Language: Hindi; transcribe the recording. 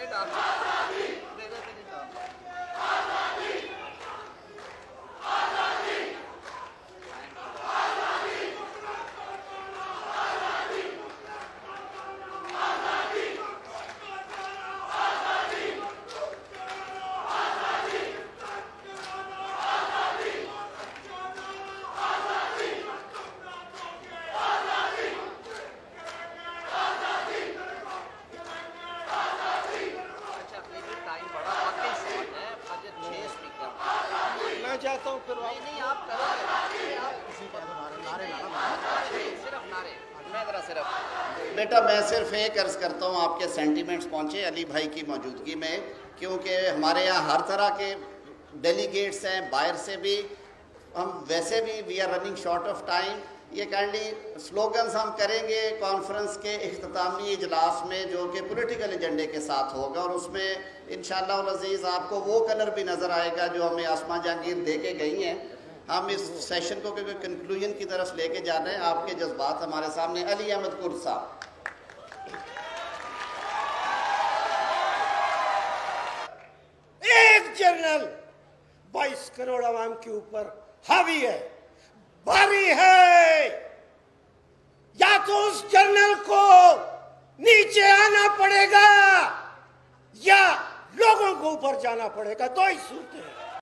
बेटा दे दे चाहता हूँ फिर नहीं आप बेटा मैं सिर्फ एक अर्ज करता हूँ आपके सेंटीमेंट्स पहुँचे अली भाई की मौजूदगी में, क्योंकि हमारे यहाँ हर तरह के डेलीगेट्स हैं, बाहर से भी, हम वैसे भी we are running short of time. ये काइंडली स्लोगन्स हम करेंगे कॉन्फ्रेंस के इख्तितामी इजलास में जो कि पॉलिटिकल एजेंडे के साथ होगा, और उसमें इंशाअल्लाह अज़ीज़ आपको वो कलर भी नज़र आएगा जो हमें आसमा जहांगीर दे के गई हैं। हम इस सेशन को क्योंकि कंक्लूजन की तरफ लेके जा रहे हैं, आपके जज्बात हमारे सामने। अली अहमद कुर्द साहब। एक जनरल 22 करोड़ आवाम के ऊपर हावी है, भारी है, या तो उस जनरल को नीचे आना पड़ेगा या लोगों को ऊपर जाना पड़ेगा, दो ही सूरतें हैं।